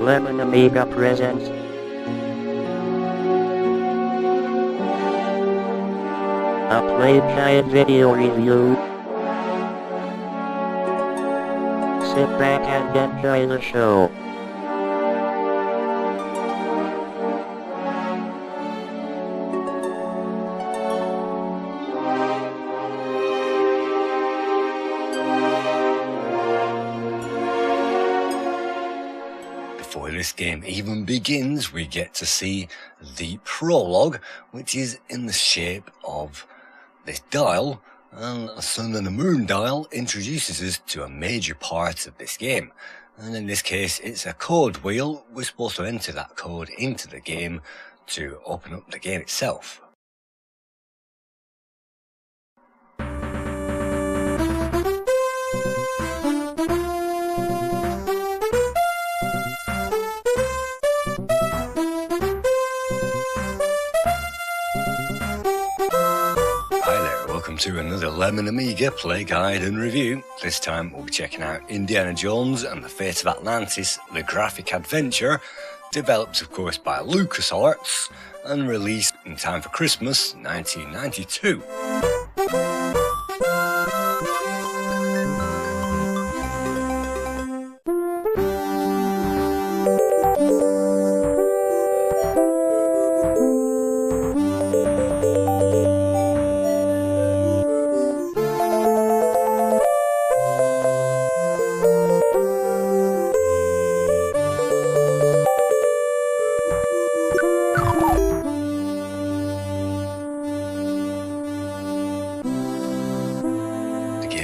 Amiga presents a Playguide video review. Sit back and enjoy the show. Before this game even begins, we get to see the prologue, which is in the shape of this dial, and a sun and a moon dial introduces us to a major part of this game. And in this case, it's a code wheel. We're supposed to enter that code into the game to open up the game itself. Welcome to another Lemon Amiga Play Guide and Review. This time we'll be checking out Indiana Jones and the Fate of Atlantis, the graphic adventure, developed of course by LucasArts and released in time for Christmas 1992.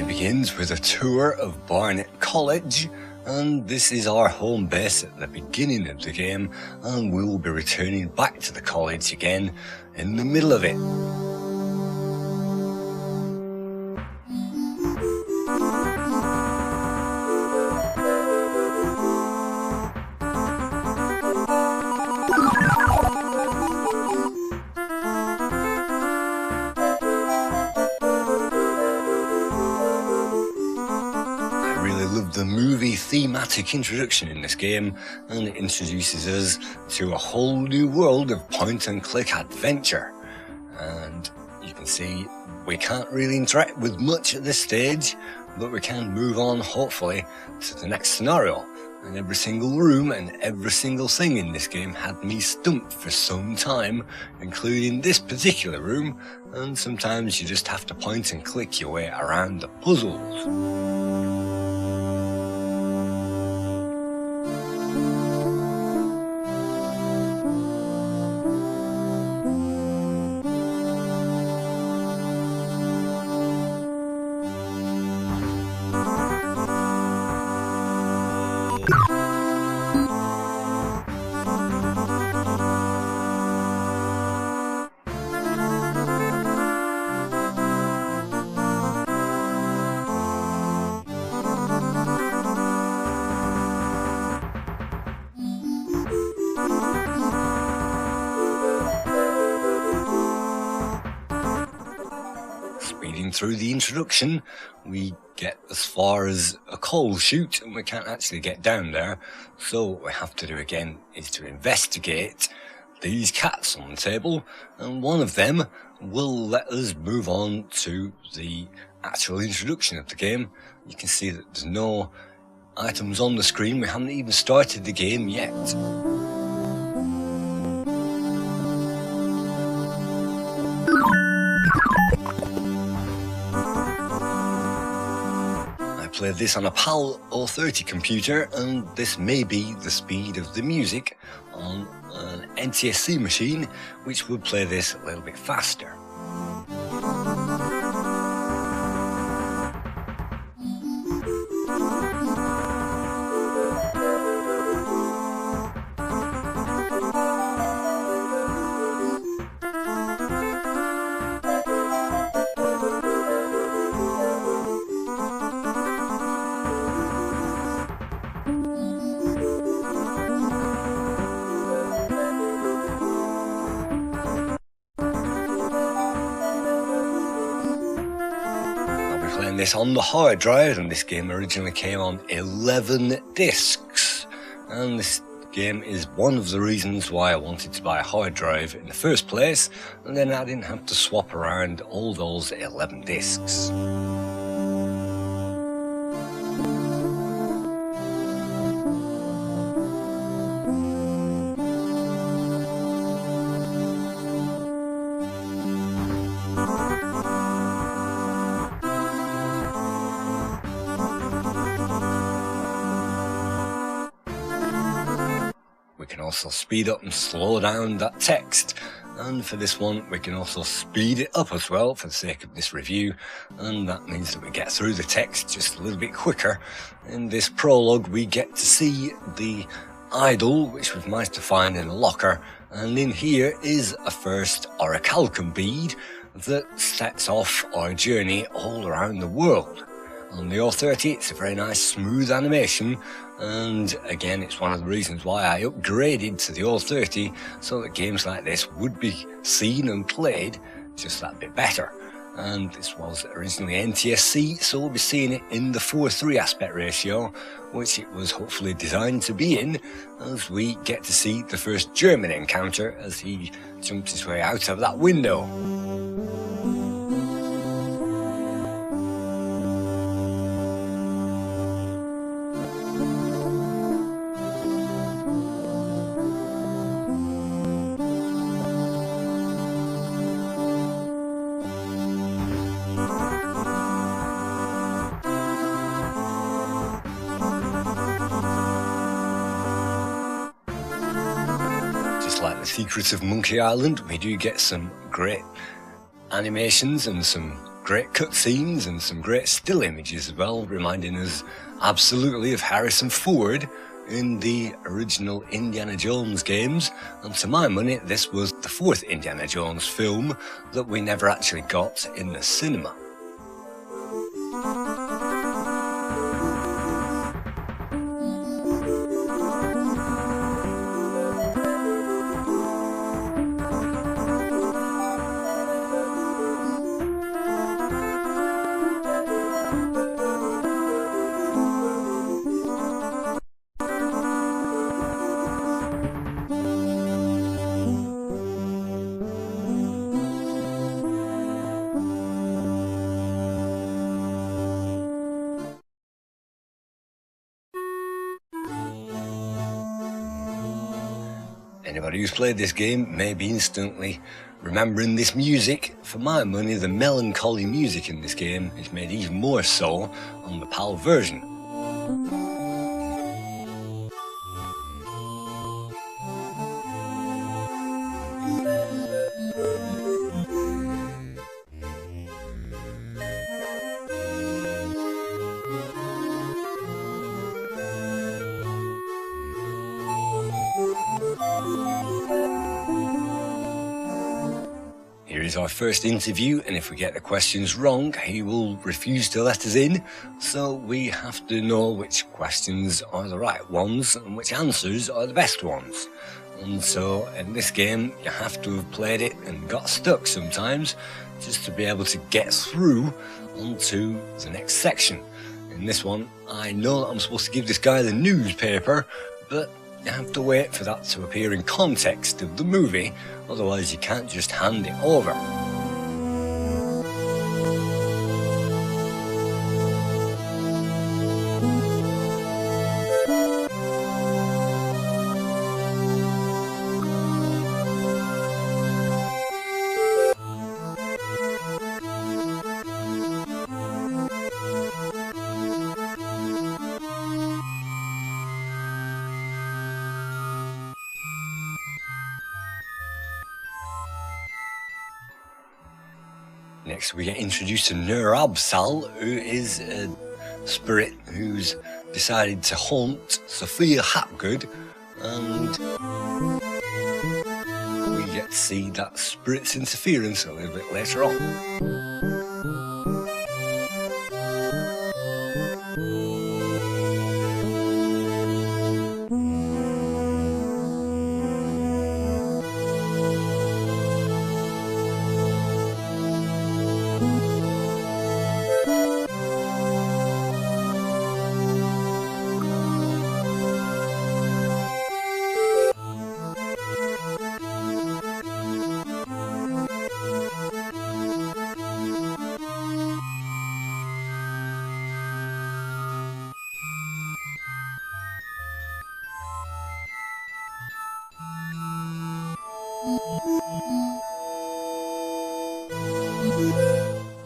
Begins with a tour of Barnet College, and this is our home base at the beginning of the game, and we will be returning back to the college again in the middle of it. The movie thematic introduction in this game, and it introduces us to a whole new world of point and click adventure. And you can see we can't really interact with much at this stage, but we can move on hopefully to the next scenario. And every single room and every single thing in this game had me stumped for some time, including this particular room, and sometimes you just have to point and click your way around the puzzles. Through the introduction, we get as far as a coal chute and we can't actually get down there, so what we have to do again is to investigate these cats on the table, and one of them will let us move on to the actual introduction of the game. You can see that there's no items on the screen. We haven't even started the game yet. Played this on a PAL 030 computer, and this may be the speed of the music on an NTSC machine, which would play this a little bit faster. This on the hard drive, and this game originally came on 11 discs, and this game is one of the reasons why I wanted to buy a hard drive in the first place, and then I didn't have to swap around all those 11 discs. We can also speed up and slow down that text, and for this one we can also speed it up as well for the sake of this review, and that means that we get through the text just a little bit quicker. In this prologue we get to see the idol, which we've managed to find in a locker, and in here is a first orichalcum bead that sets off our journey all around the world. On the O30 it's a very nice smooth animation, and again it's one of the reasons why I upgraded to the O30, so that games like this would be seen and played just that bit better. And this was originally NTSC, so we'll be seeing it in the 4:3 aspect ratio, which it was hopefully designed to be in, as we get to see the first German encounter as he jumps his way out of that window. Like the Secrets of Monkey Island, we do get some great animations and some great cutscenes and some great still images as well, reminding us absolutely of Harrison Ford in the original Indiana Jones games. And to my money, this was the fourth Indiana Jones film that we never actually got in the cinema. Anybody who's played this game may be instantly remembering this music. For my money, the melancholy music in this game is made even more so on the PAL version. Here is our first interview, and if we get the questions wrong, he will refuse to let us in, so we have to know which questions are the right ones and which answers are the best ones. And so in this game you have to have played it and got stuck sometimes just to be able to get through onto the next section. In this one, I know that I'm supposed to give this guy the newspaper, but you have to wait for that to appear in context of the movie, otherwise you can't just hand it over. Next we get introduced to Nerabsal, who is a spirit who's decided to haunt Sophia Hapgood, and we get to see that spirit's interference a little bit later on.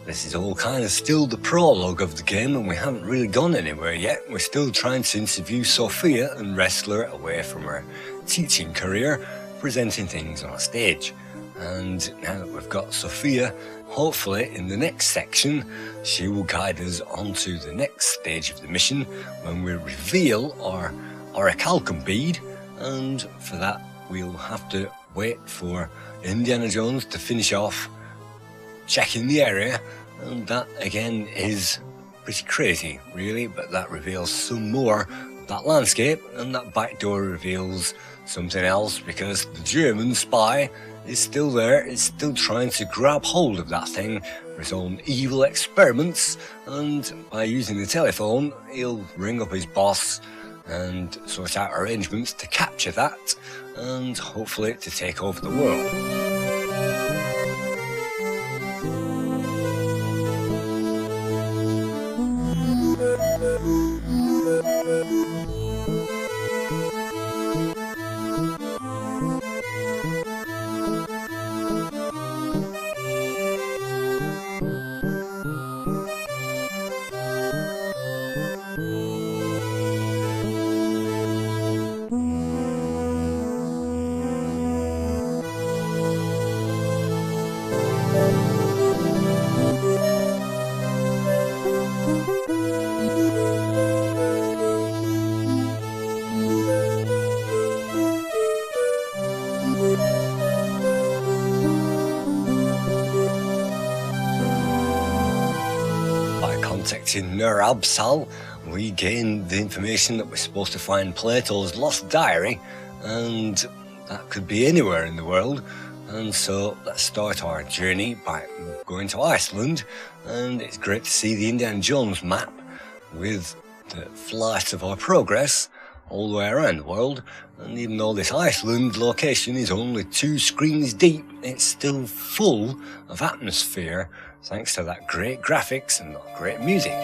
This is all kind of still the prologue of the game, and we haven't really gone anywhere yet. We're still trying to interview Sophia and wrestle her away from her teaching career, presenting things on a stage. And now that we've got Sophia, hopefully in the next section she will guide us onto the next stage of the mission when we reveal our orichalcum bead, and for that we'll have to wait for Indiana Jones to finish off checking the area, and that again is pretty crazy really, but that reveals some more of that landscape, and that back door reveals something else, because the German spy is still there, is still trying to grab hold of that thing for his own evil experiments, and by using the telephone he'll ring up his boss and sort out arrangements to capture that and hopefully to take over the world. Contacting Nerabsal, we gained the information that we're supposed to find Plato's lost diary, and that could be anywhere in the world. And so let's start our journey by going to Iceland, and it's great to see the Indiana Jones map with the flight of our progress all the way around the world. And even though this Iceland location is only 2 screens deep, it's still full of atmosphere thanks to that great graphics and that great music.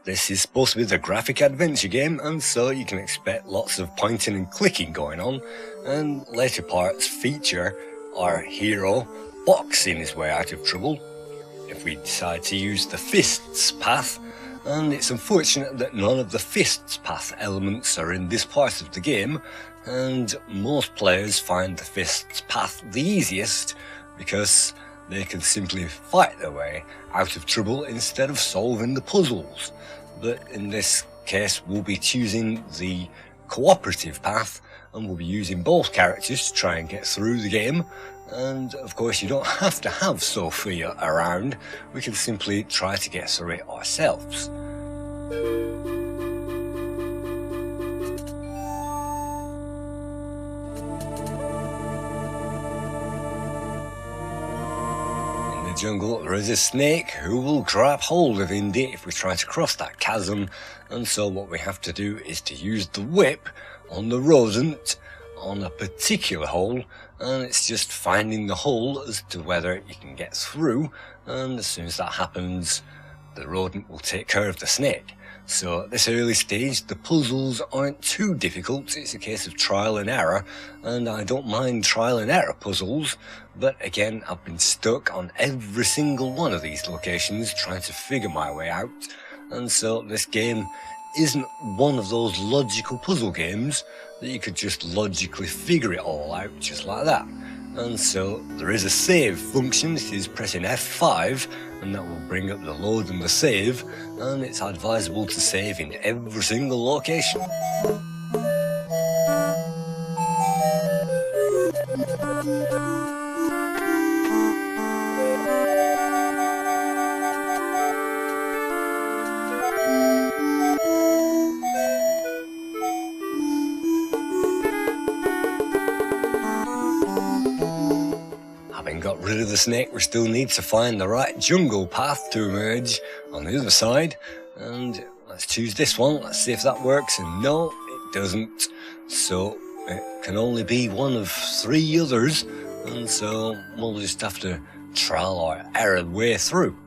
This is supposed to be the graphic adventure game, and so you can expect lots of pointing and clicking going on, and later parts feature our hero boxing his way out of trouble if we decide to use the fists path. And it's unfortunate that none of the fists path elements are in this part of the game, and most players find the fists path the easiest because they can simply fight their way out of trouble instead of solving the puzzles. But in this case we'll be choosing the cooperative path, and we'll be using both characters to try and get through the game. And of course you don't have to have Sophia around, we can simply try to get through it ourselves. Jungle, there is a snake who will grab hold of Indy if we try to cross that chasm, and so what we have to do is to use the whip on the rodent on a particular hole, and it's just finding the hole as to whether you can get through, and as soon as that happens the rodent will take care of the snake. So at this early stage the puzzles aren't too difficult, it's a case of trial and error, and I don't mind trial and error puzzles, but again I've been stuck on every single one of these locations trying to figure my way out, and so this game isn't one of those logical puzzle games that you could just logically figure it all out just like that. And so there is a save function, it is pressing F5 and that will bring up the load and the save, and it's advisable to save in every single location. the snake, we still need to find the right jungle path to emerge on the other side. And let's choose this one. Let's see if that works. And no, it doesn't. So it can only be one of 3 others. And so we'll just have to trial or error the way through.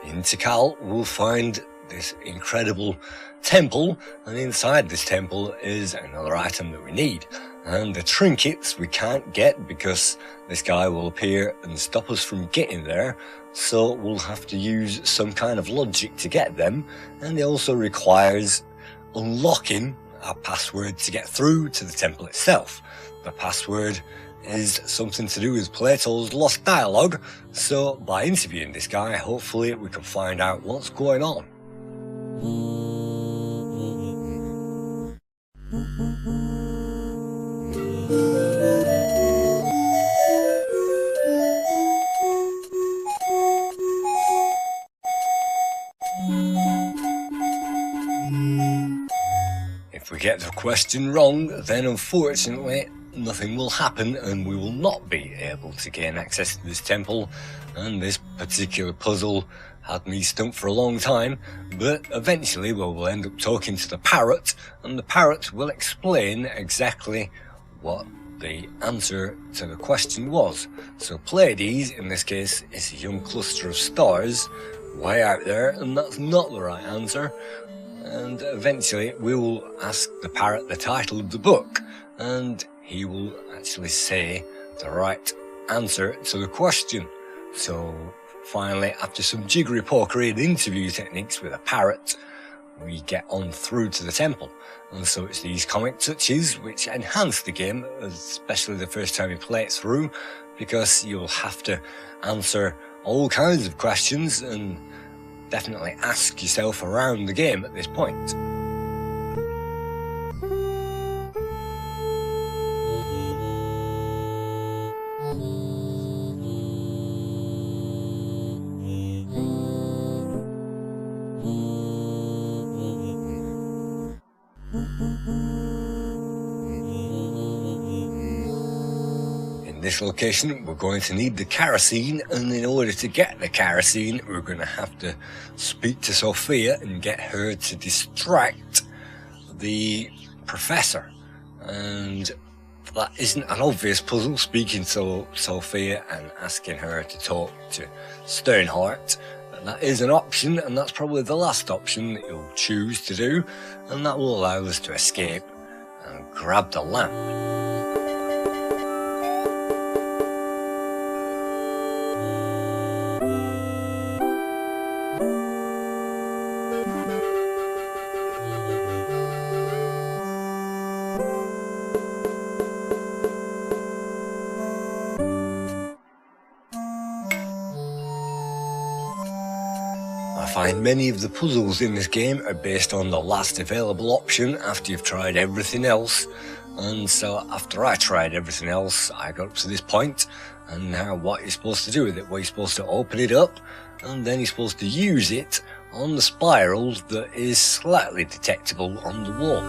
In Tikal, we'll find this incredible temple, and inside this temple is another item that we need. And the trinkets we can't get because this guy will appear and stop us from getting there, so we'll have to use some kind of logic to get them, and it also requires unlocking a password to get through to the temple itself. The password is something to do with Plato's lost dialogue, so by interviewing this guy, hopefully we can find out what's going on. If we get the question wrong, then unfortunately nothing will happen and we will not be able to gain access to this temple. And this particular puzzle had me stumped for a long time, but eventually we'll end up talking to the parrot, and the parrot will explain exactly what the answer to the question was. So Pleiades, in this case, is a young cluster of stars way out there, and that's not the right answer. And eventually we will ask the parrot the title of the book, and he will actually say the right answer to the question. So finally, after some jiggery-pokery and interview techniques with a parrot, we get on through to the temple. And so it's these comic touches which enhance the game, especially the first time you play it through, because you'll have to answer all kinds of questions and definitely ask yourself around the game at this point. In this location, we're going to need the kerosene, and in order to get the kerosene, we're going to have to speak to Sophia and get her to distract the professor. And that isn't an obvious puzzle, speaking to Sophia and asking her to talk to Sternhart. But that is an option, and that's probably the last option that you'll choose to do, and that will allow us to escape and grab the lamp. I find many of the puzzles in this game are based on the last available option after you've tried everything else, and so after I tried everything else I got up to this point, and now what you're supposed to do with it? Well, you're supposed to open it up and then you're supposed to use it on the spiral that is slightly detectable on the wall.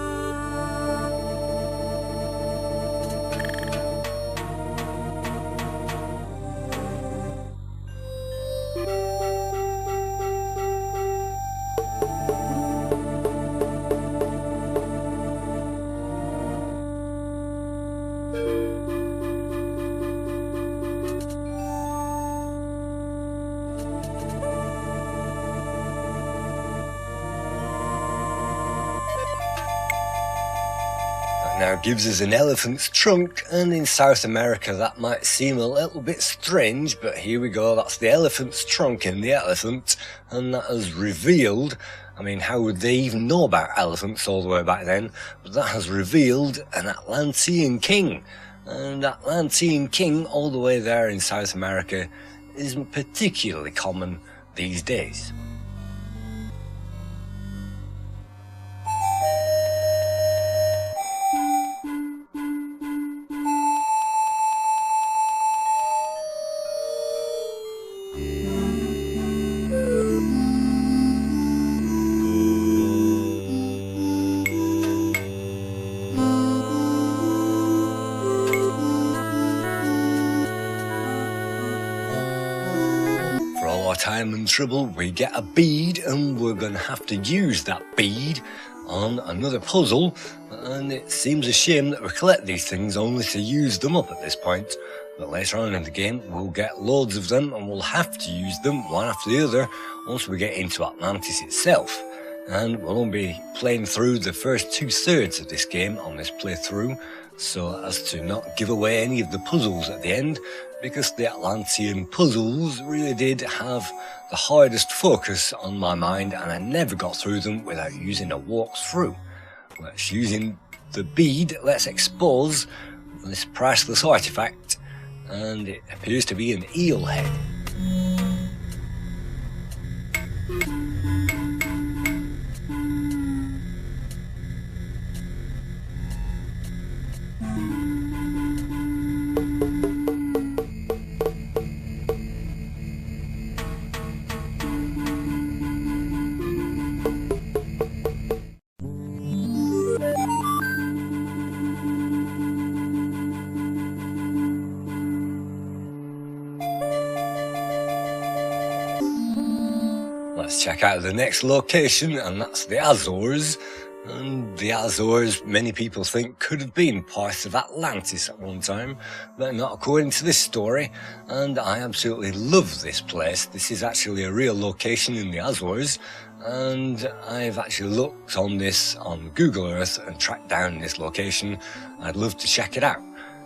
Now gives us an elephant's trunk, and in South America that might seem a little bit strange, but here we go, that's the elephant's trunk in the elephant, and that has revealed, I mean, how would they even know about elephants all the way back then, but that has revealed an Atlantean king, and Atlantean king all the way there in South America isn't particularly common these days. our time and trouble, we get a bead, and we're going to have to use that bead on another puzzle, and it seems a shame that we collect these things only to use them up at this point. But later on in the game, we'll get loads of them, and we'll have to use them one after the other once we get into Atlantis itself. And we'll only be playing through the first 2/3 of this game on this playthrough, so as to not give away any of the puzzles at the end, because the Atlantean puzzles really did have the hardest focus on my mind, and I never got through them without using a walkthrough. Let's using the bead, let's expose this priceless artifact, and it appears to be an eel head. Let's check out the next location, and that's the Azores. And the Azores, many people think, could have been part of Atlantis at one time, but not according to this story, and I absolutely love this place. This is actually a real location in the Azores, and I've actually looked on this on Google Earth and tracked down this location. I'd love to check it out.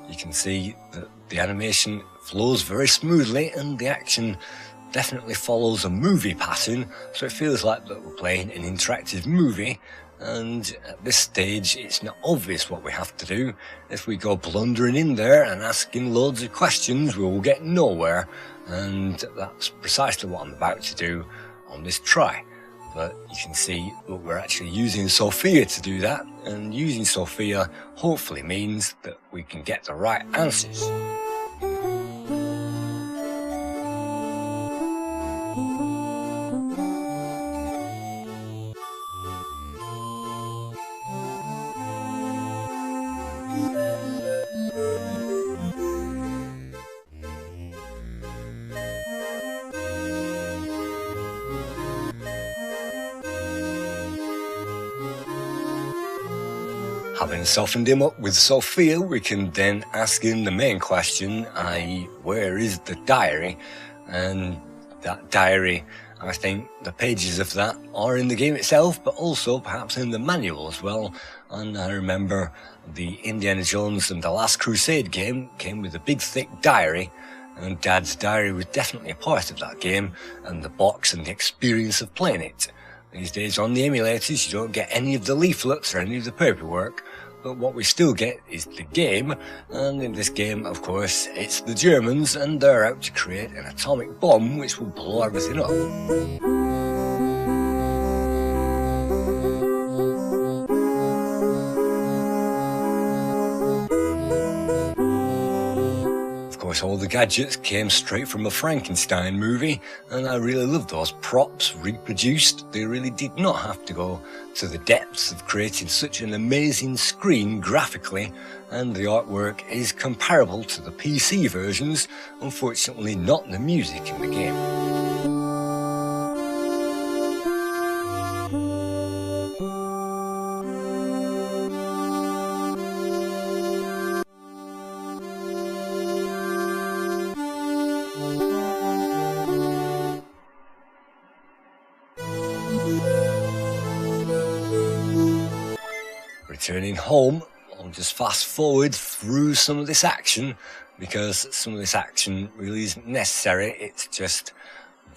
You can see that the animation flows very smoothly, and the action definitely follows a movie pattern, so it feels like that we're playing an interactive movie. And at this stage, it's not obvious what we have to do. If we go blundering in there and asking loads of questions, we will get nowhere, and that's precisely what I'm about to do on this try. But you can see that we're actually using Sophia to do that, and using Sophia hopefully means that we can get the right answers. Having softened him up with Sophia, we can then ask him the main question, i.e. where is the diary? And that diary, I think the pages of that are in the game itself, but also perhaps in the manual as well. And I remember the Indiana Jones and the Last Crusade game came with a big thick diary, and Dad's diary was definitely a part of that game, and the box and the experience of playing it. These days on the emulators, you don't get any of the leaflets or any of the paperwork, but what we still get is the game, and in this game, of course, it's the Germans, and they're out to create an atomic bomb which will blow everything up. All the gadgets came straight from a Frankenstein movie, and I really love those props reproduced. They really did not have to go to the depths of creating such an amazing screen graphically, and the artwork is comparable to the PC versions, unfortunately not the music in the game. Returning home, I'll just fast forward through some of this action, because some of this action really isn't necessary, it's just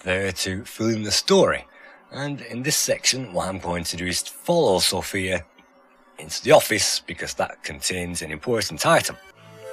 there to fill in the story. And in this section, what I'm going to do is follow Sophia into the office, because that contains an important item.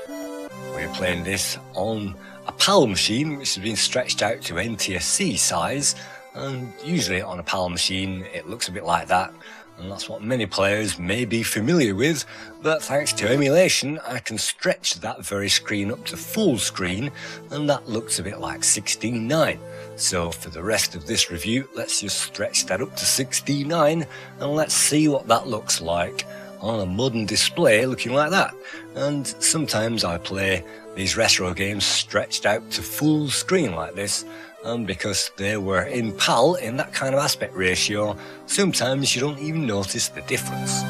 We're playing this on a PAL machine, which has been stretched out to NTSC size, and usually on a PAL machine it looks a bit like that. And that's what many players may be familiar with, but thanks to emulation I can stretch that very screen up to full screen, and that looks a bit like 16:9. So for the rest of this review, let's just stretch that up to 16:9, and let's see what that looks like on a modern display looking like that. And sometimes I play these retro games stretched out to full screen like this, and because they were in PAL in that kind of aspect ratio, sometimes you don't even notice the difference.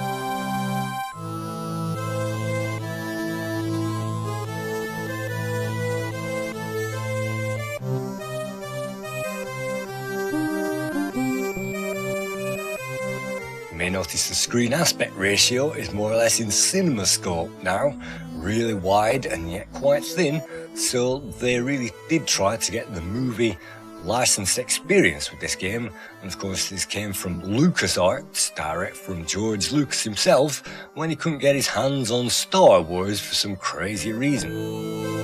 You may notice the screen aspect ratio is more or less in CinemaScope now, really wide and yet quite thin, so they really did try to get the movie licensed experience with this game, and of course this came from LucasArts, direct from George Lucas himself, when he couldn't get his hands on Star Wars for some crazy reason.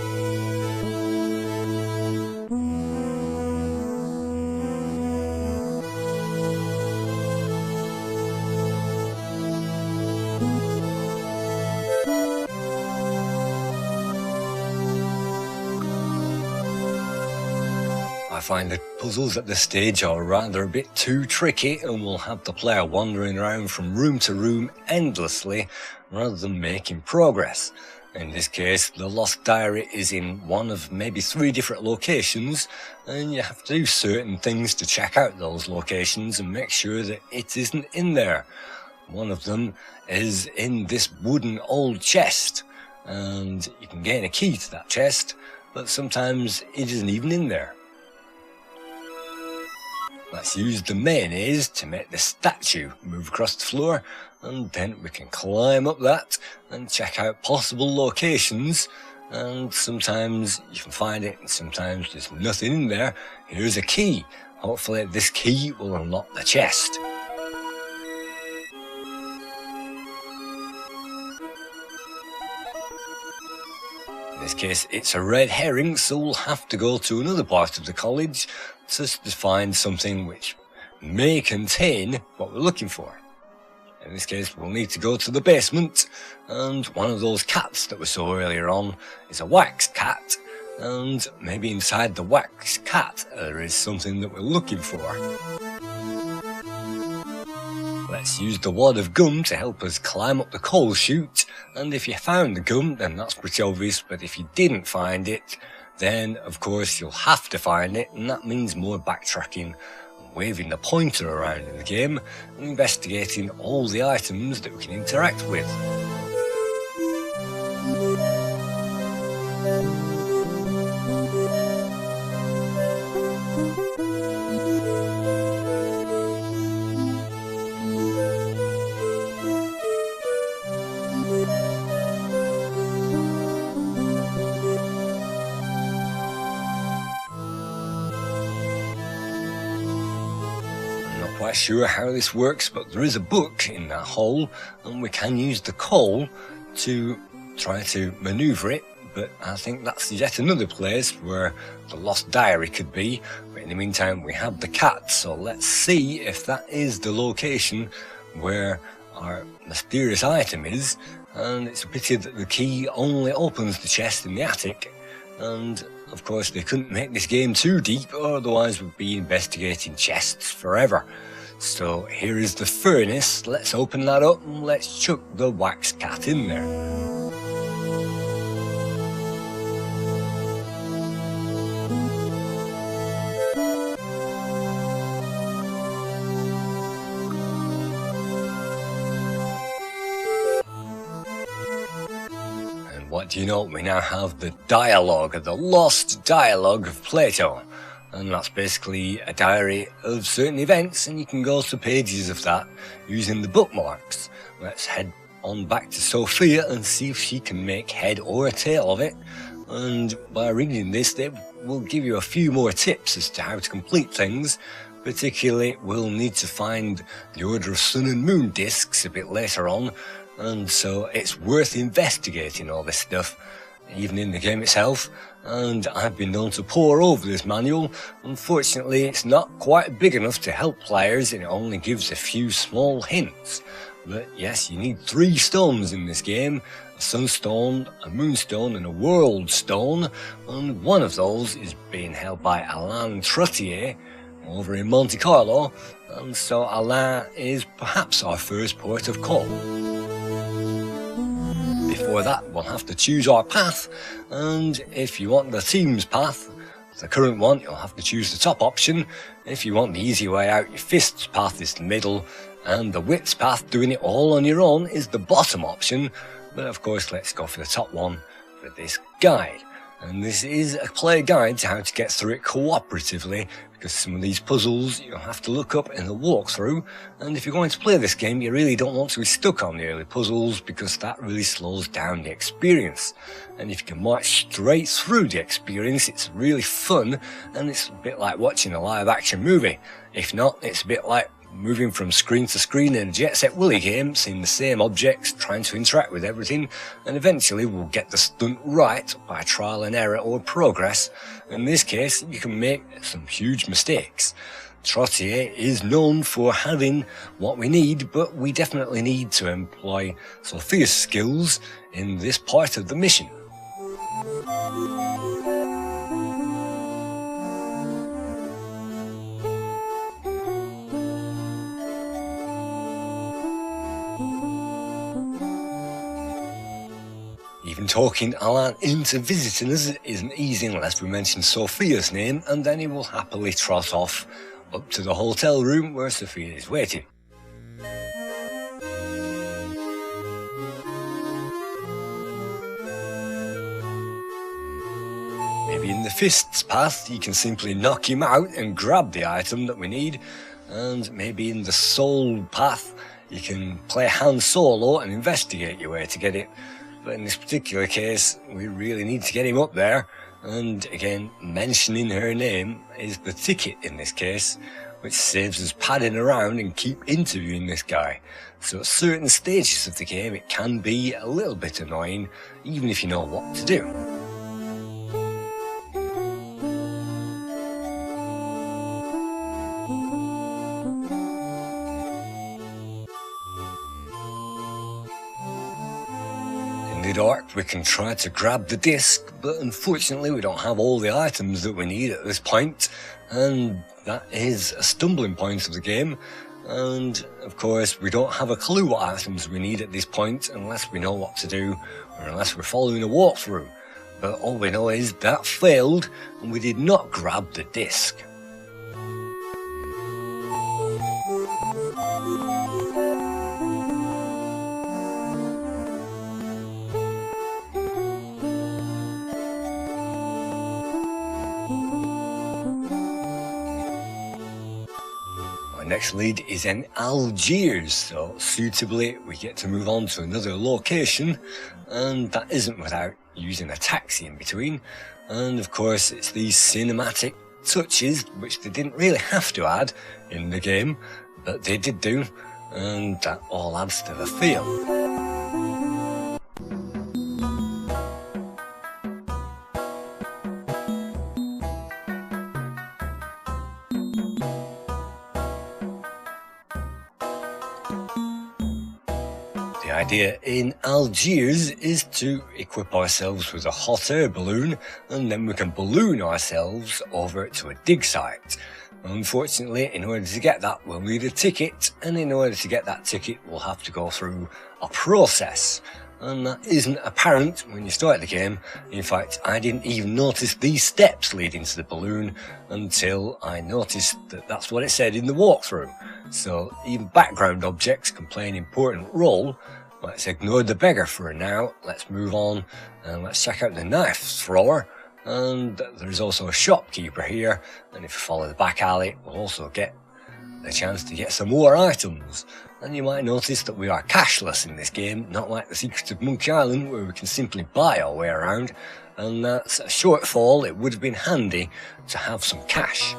I find the puzzles at this stage are rather a bit too tricky and will have the player wandering around from room to room endlessly rather than making progress. In this case, the Lost Diary is in one of maybe 3 different locations, and you have to do certain things to check out those locations and make sure that it isn't in there. One of them is in this wooden old chest, and you can gain a key to that chest, but sometimes it isn't even in there. Let's use the mayonnaise to make the statue move across the floor, and then we can climb up that and check out possible locations, and sometimes you can find it and sometimes there's nothing in there. Here's a key. Hopefully this key will unlock the chest. In this case it's a red herring, so we'll have to go to another part of the college to find something which may contain what we're looking for. In this case we'll need to go to the basement, and one of those cats that we saw earlier on is a wax cat, and maybe inside the wax cat there is something that we're looking for. Let's use the wad of gum to help us climb up the coal chute, and if you found the gum then that's pretty obvious, but if you didn't find it then of course you'll have to find it, and that means more backtracking, waving the pointer around in the game and investigating all the items that we can interact with. Quite sure how this works, but there is a book in that hole and we can use the coal to try to maneuver it, but I think that's yet another place where the Lost Diary could be. But in the meantime we have the cat, so let's see if that is the location where our mysterious item is. And it's a pity that the key only opens the chest in the attic, and of course they couldn't make this game too deep, otherwise we'd be investigating chests forever. So here is the furnace, let's open that up and let's chuck the wax cat in there. And what do you know, we now have the dialogue, the lost dialogue of Plato. And that's basically a diary of certain events, and you can go to pages of that using the bookmarks. Let's head on back to Sophia and see if she can make head or tail of it. And by reading this, they will give you a few more tips as to how to complete things. Particularly, we'll need to find the Order of Sun and Moon discs a bit later on, and so it's worth investigating all this stuff, even in the game itself. And I've been known to pore over this manual. Unfortunately it's not quite big enough to help players, and it only gives a few small hints. But yes, you need 3 stones in this game: a sunstone, a moonstone and a world stone, and one of those is being held by Alain Trottier over in Monte Carlo, and so Alain is perhaps our first port of call. Before that we'll have to choose our path, and if you want the team's path The current one, you'll have to choose the top option. If you want the easy way out, your fists path is the middle, and the wits path, doing it all on your own, is the bottom option. But of course, let's go for the top one for this guide. And this is a play guide to how to get through it cooperatively, because some of these puzzles you'll have to look up in the walkthrough, and if you're going to play this game, you really don't want to be stuck on the early puzzles, because that really slows down the experience. And if you can march straight through the experience, it's really fun, and it's a bit like watching a live action movie. If not, it's a bit like moving from screen to screen in a Jet Set Willy game, seeing the same objects, trying to interact with everything, and eventually we'll get the stunt right by trial and error or progress. In this case, you can make some huge mistakes. Trottier is known for having what we need, but we definitely need to employ Sophia's skills in this part of the mission. Even talking Alan into visiting us isn't easy unless we mention Sophia's name, and then he will happily trot off up to the hotel room where Sophia is waiting. Maybe in the fists path you can simply knock him out and grab the item that we need, and maybe in the soul path you can play Han Solo and investigate your way to get it. But in this particular case, we really need to get him up there, and again, mentioning her name is the ticket in this case, which saves us padding around and keep interviewing this guy. So at certain stages of the game, it can be a little bit annoying, even if you know what to do. In the dark, we can try to grab the disc, but unfortunately we don't have all the items that we need at this point, and that is a stumbling point of the game. And of course, we don't have a clue what items we need at this point unless we know what to do, or unless we're following a walkthrough. But all we know is that failed, and we did not grab the disc. Next lead is in Algiers, so suitably we get to move on to another location, and that isn't without using a taxi in between. And of course it's these cinematic touches which they didn't really have to add in the game, but they did do, and that all adds to the feel. The idea in Algiers is to equip ourselves with a hot air balloon, and then we can balloon ourselves over to a dig site. Unfortunately, in order to get that, we'll need a ticket, and in order to get that ticket, we'll have to go through a process. And that isn't apparent when you start the game. In fact, I didn't even notice these steps leading to the balloon until I noticed that that's what it said in the walkthrough. So even background objects can play an important role. Let's ignore the beggar for now. Let's move on and let's check out the knife thrower. And there's also a shopkeeper here. And if you follow the back alley, we'll also get a chance to get some more items. And you might notice that we are cashless in this game, not like the Secrets of Monkey Island where we can simply buy our way around. And that's a shortfall. It would have been handy to have some cash.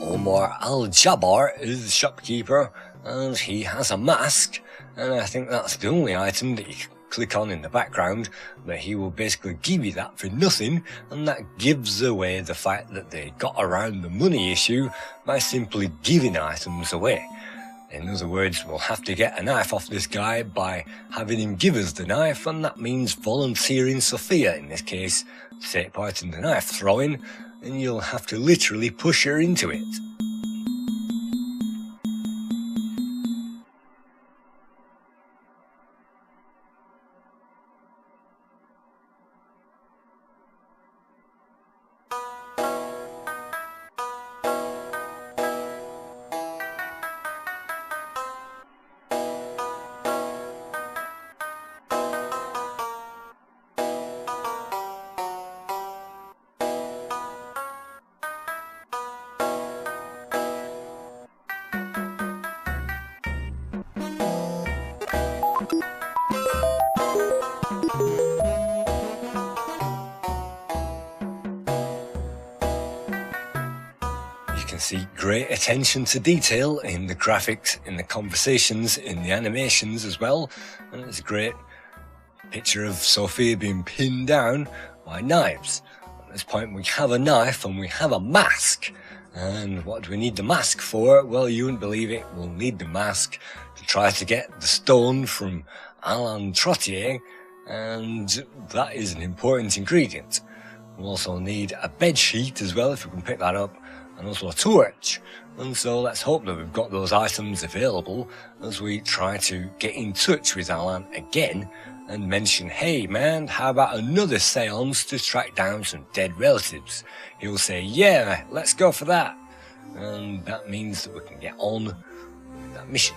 Omar Al-Jabbar is the shopkeeper, and he has a mask, and I think that's the only item that you can click on in the background, but he will basically give you that for nothing, and that gives away the fact that they got around the money issue by simply giving items away. In other words, we'll have to get a knife off this guy by having him give us the knife, and that means volunteering Sophia, in this case, to take part in the knife throwing, and you'll have to literally push her into it. can see great attention to detail in the graphics, in the conversations, in the animations as well. And there's a great picture of Sophia being pinned down by knives. At this point we have a knife and we have a mask. And what do we need the mask for? Well, you wouldn't believe it, we'll need the mask to try to get the stone from Alain Trottier, and that is an important ingredient. We'll also need a bed sheet as well, if we can pick that up, and also a torch. And so let's hope that we've got those items available as we try to get in touch with Alain again and mention, hey man, how about another seance to track down some dead relatives? He'll say, yeah, let's go for that. And that means that we can get on with that mission.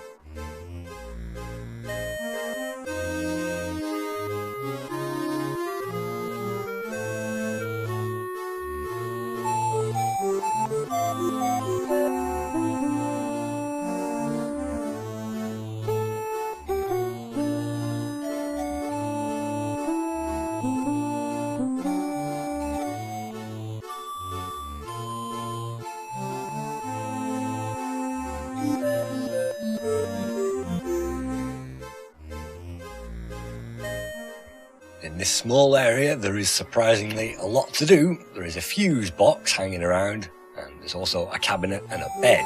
In this small area there is surprisingly a lot to do. There is a fuse box hanging around, and there's also a cabinet and a bed.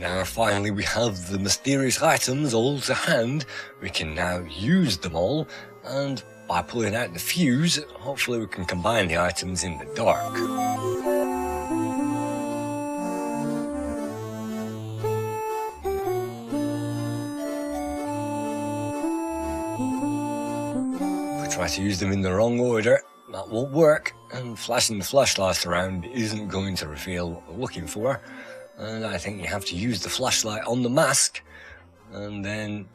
Now finally we have the mysterious items all to hand. We can now use them all, and by pulling out the fuse, hopefully we can combine the items in the dark. If we try to use them in the wrong order, that won't work, and flashing the flashlight around isn't going to reveal what we're looking for. And I think you have to use the flashlight on the mask, and then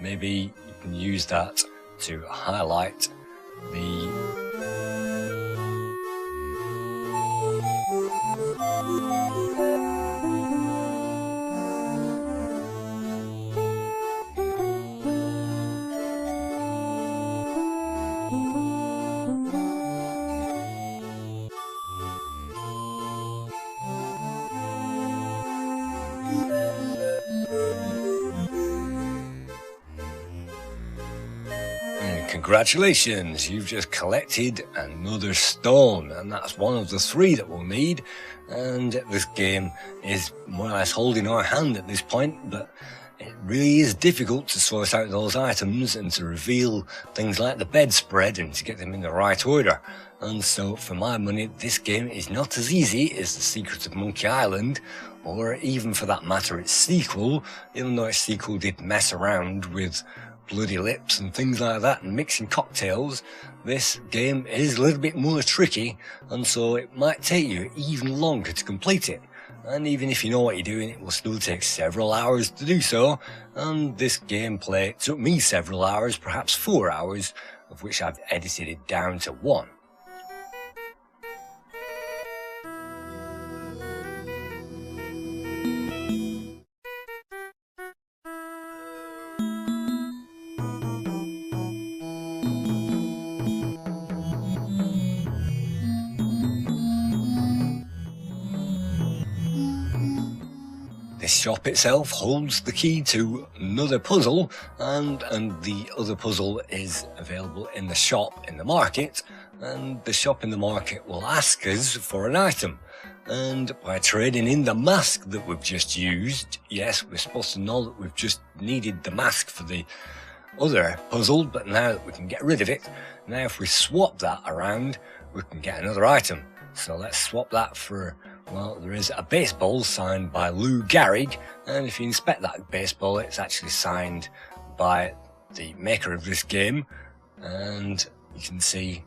maybe you can use that to highlight the Congratulations, you've just collected another stone, and that's one of the 3 that we'll need. And this game is more or less holding our hand at this point, but it really is difficult to sort out those items and to reveal things like the bedspread and to get them in the right order. And so for my money, this game is not as easy as The Secret of Monkey Island, or even for that matter its sequel, even though its sequel did mess around with bloody lips and things like that and mixing cocktails. This game is a little bit more tricky, and so it might take you even longer to complete it. And even if you know what you're doing, it will still take several hours to do so, and this gameplay took me several hours, perhaps 4 hours, of which I've edited it down to 1. This shop itself holds the key to another puzzle, and the other puzzle is available in the shop in the market, and the shop in the market will ask us for an item. And by trading in the mask that we've just used, yes, we're supposed to know that we've just needed the mask for the other puzzle, but now that we can get rid of it, now if we swap that around, we can get another item. So let's swap that for, well, there is a baseball signed by Lou Gehrig, and if you inspect that baseball, it's actually signed by the maker of this game, and you can see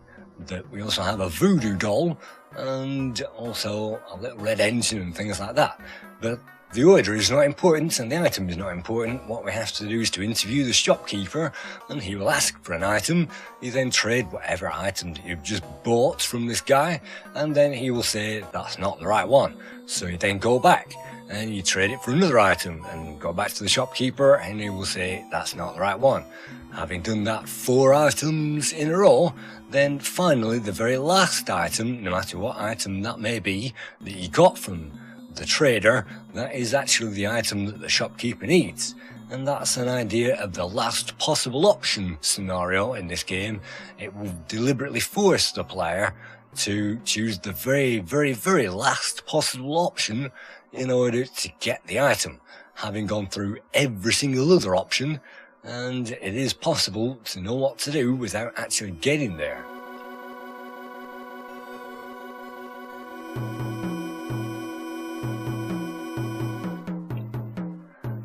that we also have a voodoo doll, and also a little red engine and things like that. But the order is not important and the item is not important. What we have to do is to interview the shopkeeper, and he will ask for an item. You then trade whatever item that you've just bought from this guy, and then he will say that's not the right one. So you then go back and you trade it for another item and go back to the shopkeeper, and he will say that's not the right one. Having done that 4 items in a row, then finally the very last item, no matter what item that may be, that you got from the trader, that is actually the item that the shopkeeper needs. And that's an idea of the last possible option scenario in this game. It will deliberately force the player to choose the very last possible option in order to get the item, having gone through every single other option, and it is possible to know what to do without actually getting there.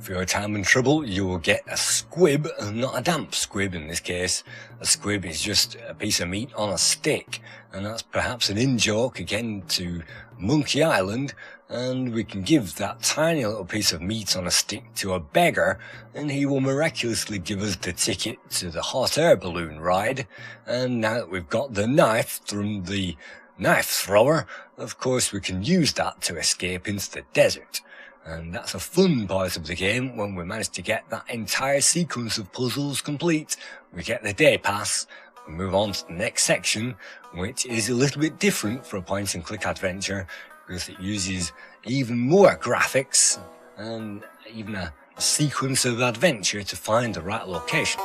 For your time and trouble, you will get a squib, and not a damp squib in this case. A squib is just a piece of meat on a stick, and that's perhaps an in-joke again to Monkey Island, and we can give that tiny little piece of meat on a stick to a beggar, and he will miraculously give us the ticket to the hot air balloon ride. And now that we've got the knife from the knife thrower, of course we can use that to escape into the desert. And that's a fun part of the game. When we manage to get that entire sequence of puzzles complete, we get the day pass, we move on to the next section, which is a little bit different for a point and click adventure, because it uses even more graphics and even a sequence of adventure to find the right location.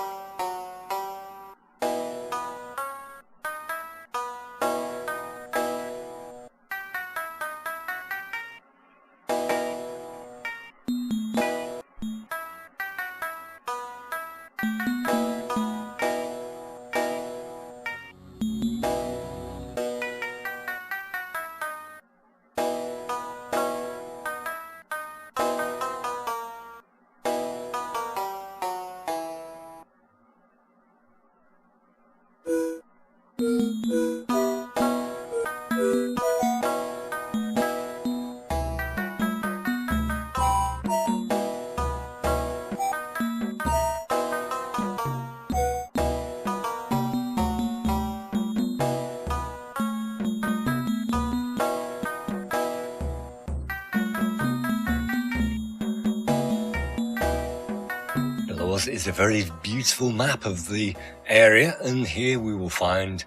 Is a very beautiful map of the area, and here we will find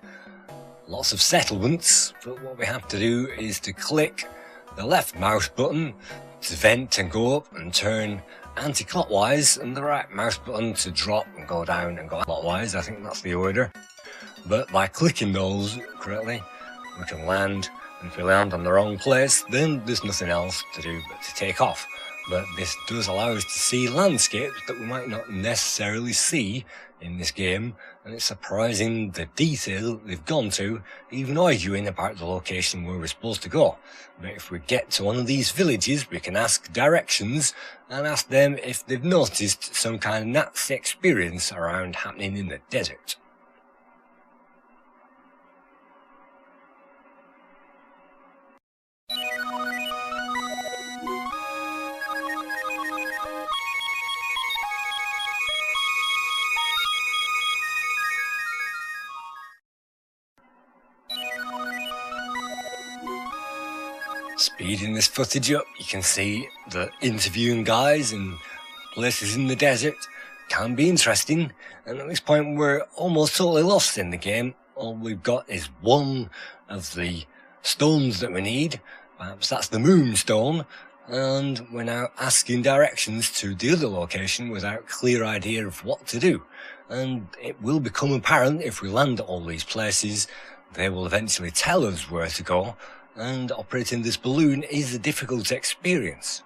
lots of settlements, but what we have to do is to click the left mouse button to vent and go up and turn anti-clockwise, and the right mouse button to drop and go down and go clockwise. I think that's the order. But by clicking those correctly, we can land, and if we land on the wrong place, then there's nothing else to do but to take off. But this does allow us to see landscapes that we might not necessarily see in this game, and it's surprising the detail they've gone to, even arguing about the location where we're supposed to go. But if we get to one of these villages, we can ask directions and ask them if they've noticed some kind of Nazi experience around happening in the desert. Speeding this footage up, you can see that interviewing guys in places in the desert can be interesting, and at this point we're almost totally lost in the game. All we've got is one of the stones that we need, perhaps that's the moonstone, and we're now asking directions to the other location without a clear idea of what to do. And it will become apparent if we land at all these places. They will eventually tell us where to go, and operating this balloon is a difficult experience.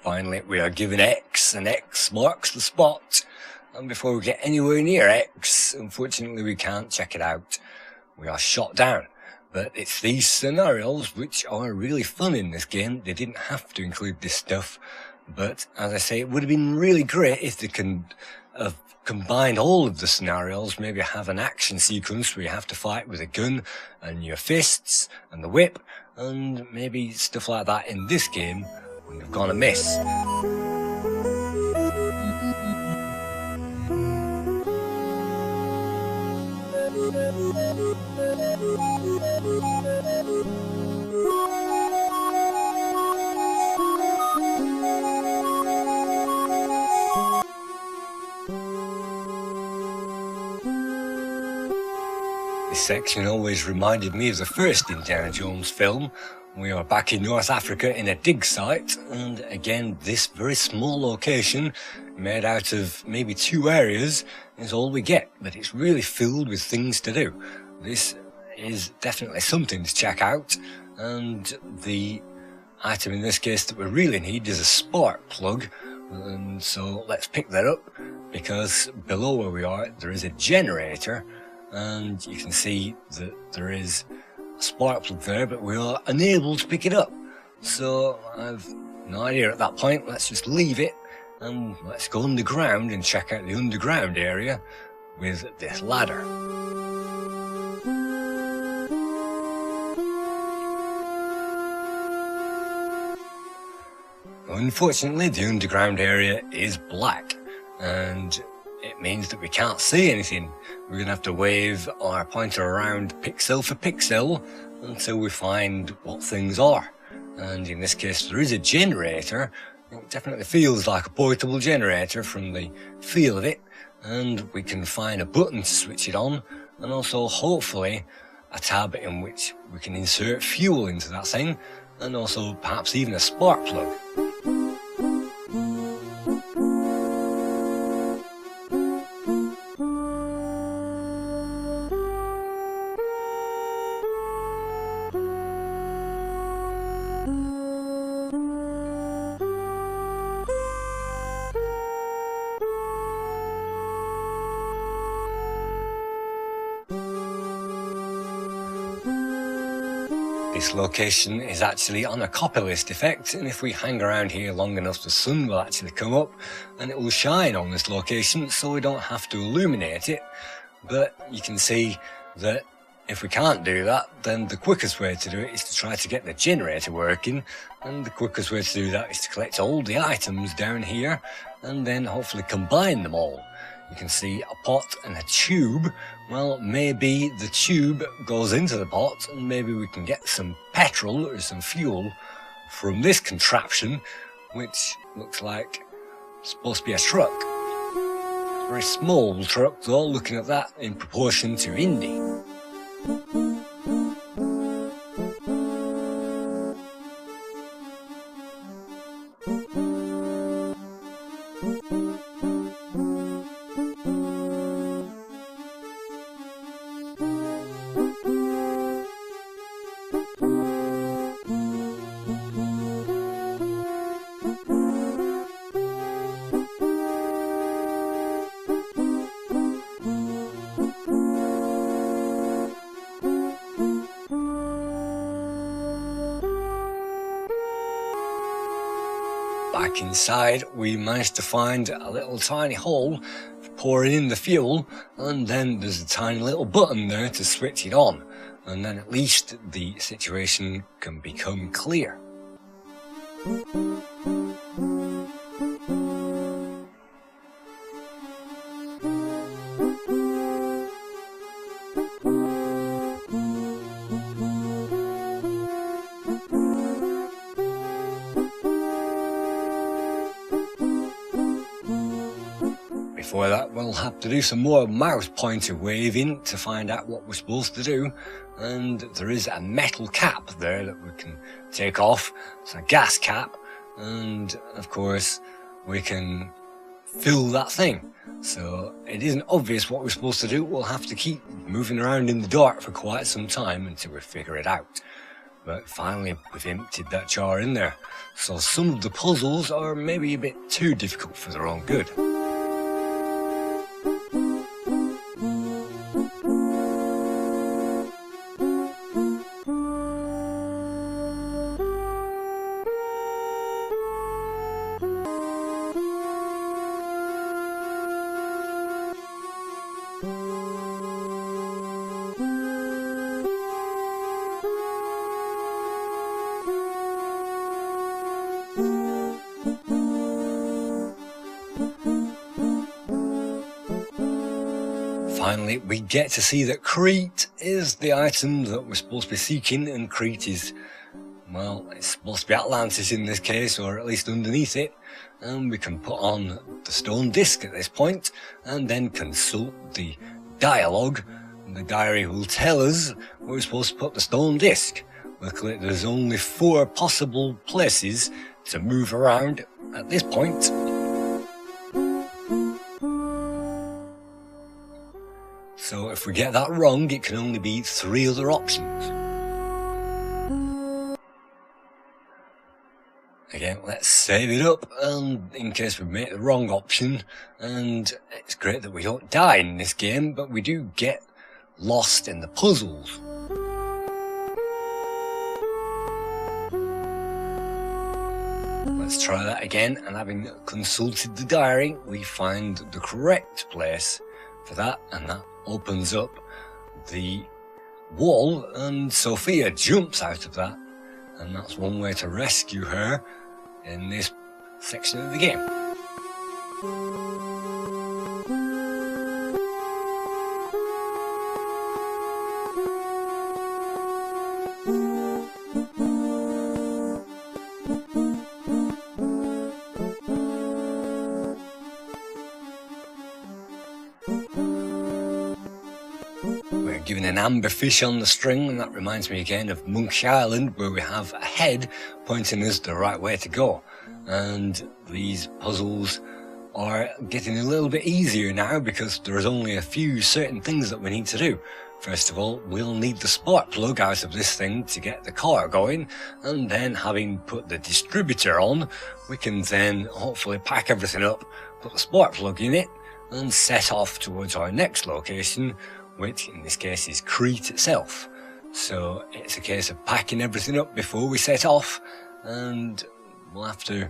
Finally, we are given X, and X marks the spot. And before we get anywhere near X, unfortunately we can't check it out. We are shot down. But it's these scenarios which are really fun in this game. They didn't have to include this stuff, But as I say, it would have been really great if they can have combined all of the scenarios, maybe have an action sequence where you have to fight with a gun and your fists and the whip, and maybe stuff like that in this game wouldn't have gone amiss. This section always reminded me of the first Indiana Jones film. We are back in North Africa in a dig site, and again this very small location made out of maybe 2 areas is all we get, but it's really filled with things to do. This is definitely something to check out, and the item in this case that we really need is a spark plug, and so let's pick that up, because below where we are there is a generator, and you can see that there is a spark plug there, but we are unable to pick it up. So I've no idea at that point. Let's just leave it and let's go underground and check out the underground area with this ladder. Unfortunately, the underground area is black, and it means that we can't see anything. We're going to have to wave our pointer around pixel for pixel until we find what things are. And in this case, there is a generator. It definitely feels like a portable generator from the feel of it. And we can find a button to switch it on, and also hopefully a tab in which we can insert fuel into that thing, and also perhaps even a spark plug. This location is actually on a copy list effect, and if we hang around here long enough, the sun will actually come up and it will shine on this location, so we don't have to illuminate it. But you can see that if we can't do that, then the quickest way to do it is to try to get the generator working, and the quickest way to do that is to collect all the items down here and then hopefully combine them all. You can see a pot and a tube. Well, maybe the tube goes into the pot and maybe we can get some petrol or some fuel from this contraption, which looks like it's supposed to be a truck. A very small truck though, looking at that in proportion to Indy. Back inside, we managed to find a little tiny hole for pouring in the fuel, and then there's a tiny little button there to switch it on, and then at least the situation can become clear. Before that, we'll have to do some more mouse pointer waving to find out what we're supposed to do, and there is a metal cap there that we can take off. It's a gas cap, and of course we can fill that thing. So it isn't obvious what we're supposed to do. We'll have to keep moving around in the dark for quite some time until we figure it out. But finally we've emptied that jar in there, so some of the puzzles are maybe a bit too difficult for their own good. finally we get to see that Crete is the item that we're supposed to be seeking, and Crete is, well, it's supposed to be Atlantis in this case, or at least underneath it, and we can put on the stone disc at this point, and then consult the dialogue. The diary will tell us where we're supposed to put the stone disc. Luckily, there's only 4 possible places to move around at this point. So if we get that wrong, it can only be 3 other options. Again, let's save it up, and in case we make the wrong option. And it's great that we don't die in this game, but we do get lost in the puzzles. Let's try that again, and having consulted the diary, we find the correct place for that, and that opens up the wall, and Sophia jumps out of that, and that's one way to rescue her in this section of the game. Given an amber fish on the string, and that reminds me again of Monkey Island, where we have a head pointing us the right way to go. And these puzzles are getting a little bit easier now, because there's only a few certain things that we need to do. First of all, we'll need the spark plug out of this thing to get the car going, and then having put the distributor on, we can then hopefully pack everything up, put the spark plug in it, and set off towards our next location, which in this case is Crete itself. So it's a case of packing everything up before we set off, and we'll have to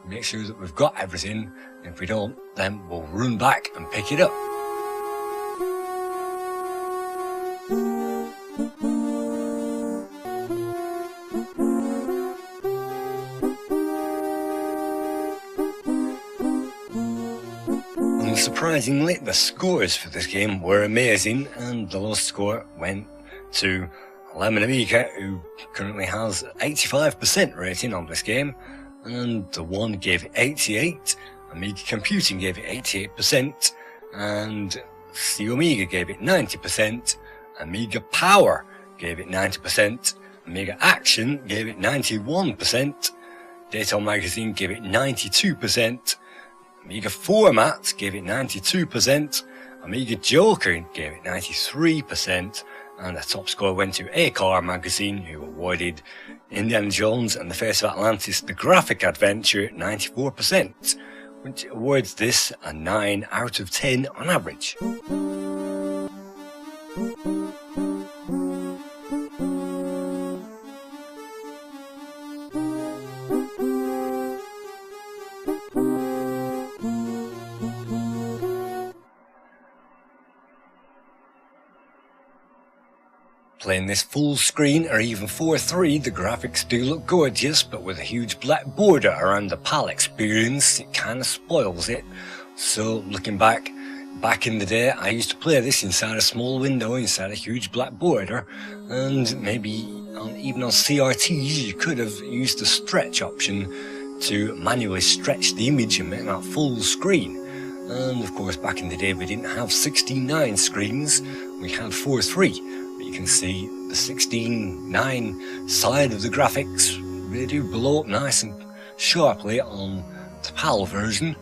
make sure that we've got everything. If we don't, then we'll run back and pick it up. Surprisingly, the scores for this game were amazing, and the lowest score went to Lemon Amiga, who currently has 85% rating on this game, and the one gave it 88, Amiga Computing gave it 88%, and the Amiga gave it 90%, Amiga Power gave it 90%, Amiga Action gave it 91%, Data Magazine gave it 92%, Amiga Format gave it 92%, Amiga Joker gave it 93%, and the top score went to Acar Magazine, who awarded Indiana Jones and the Face of Atlantis the graphic adventure 94%, which awards this a 9 out of 10 on average. Playing this full screen or even 4:3, the graphics do look gorgeous, but with a huge black border around the PAL experience, it kinda spoils it. So looking back in the day, I used to play this inside a small window, inside a huge black border, and maybe even on CRTs you could have used the stretch option to manually stretch the image and make that full screen. And of course back in the day we didn't have 16:9 screens, we had 4:3. You can see the 16:9 side of the graphics really do blow up nice and sharply on the PAL version.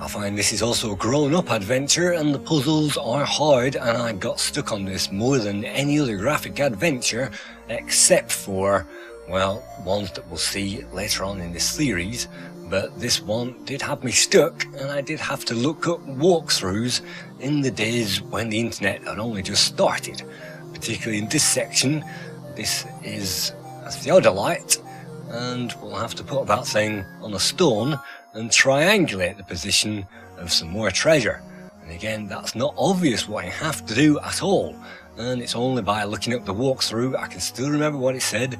I find this is also a grown-up adventure, and the puzzles are hard, and I got stuck on this more than any other graphic adventure, except for, well, ones that we'll see later on in this series. But this one did have me stuck, and I did have to look up walkthroughs in the days when the internet had only just started. Particularly in this section, this is a theodolite, and we'll have to put that thing on a stone and triangulate the position of some more treasure. And again, that's not obvious what I have to do at all. And it's only by looking up the walkthrough I can still remember what it said.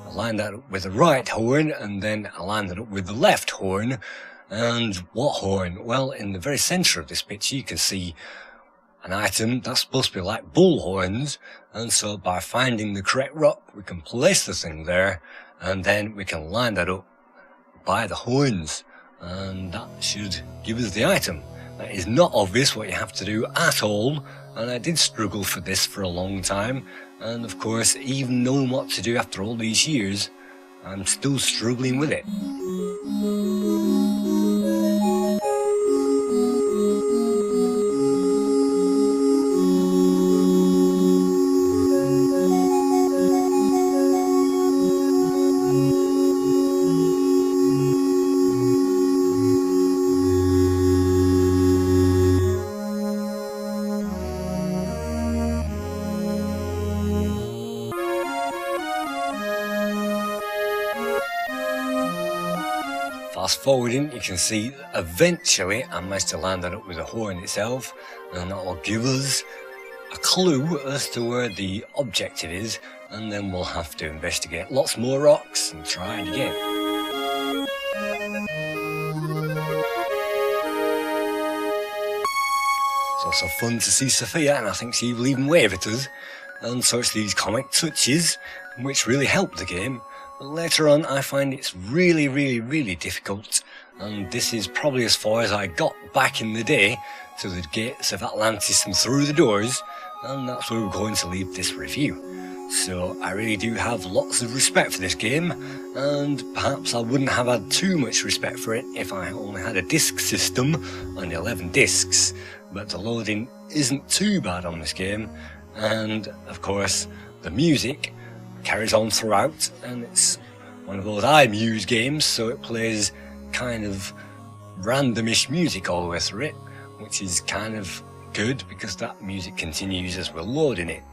I lined that up with the right horn, and then I lined it up with the left horn. And what horn? Well, in the very centre of this picture you can see an item that's supposed to be like bull horns, and so by finding the correct rock we can place the thing there, and then we can line that up by the horns, and that should give us the item. That is not obvious what you have to do at all, and I did struggle for this for a long time, and of course even knowing what to do after all these years, I'm still struggling with it. Fast forwarding, you can see eventually I managed to line that up with the horn itself, and that will give us a clue as to where the objective is, and then we'll have to investigate lots more rocks and try it again. It's also fun to see Sophia, and I think she will even wave at us, and so it's these comic touches which really help the game. But later on I find it's really difficult, and this is probably as far as I got back in the day, to the gates of Atlantis and through the doors, and that's where we're going to leave this review. So I really do have lots of respect for this game, and perhaps I wouldn't have had too much respect for it if I only had a disc system and 11 discs, but the loading isn't too bad on this game, and of course the music carries on throughout, and it's one of those iMuse games, so it plays kind of randomish music all the way through it, which is kind of good because that music continues as we're loading it.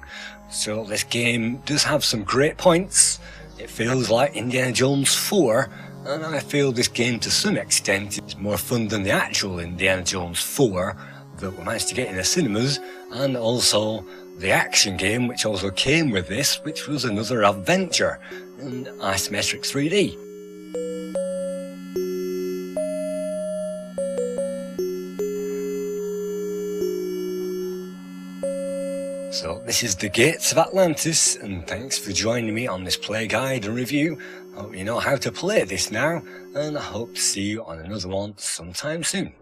So this game does have some great points. It feels like Indiana Jones 4, and I feel this game to some extent is more fun than the actual Indiana Jones 4 that we managed to get in the cinemas, and also the action game which also came with this, which was another adventure in isometric 3D. So this is the Gates of Atlantis, and thanks for joining me on this play guide and review. I hope you know how to play this now, and I hope to see you on another one sometime soon.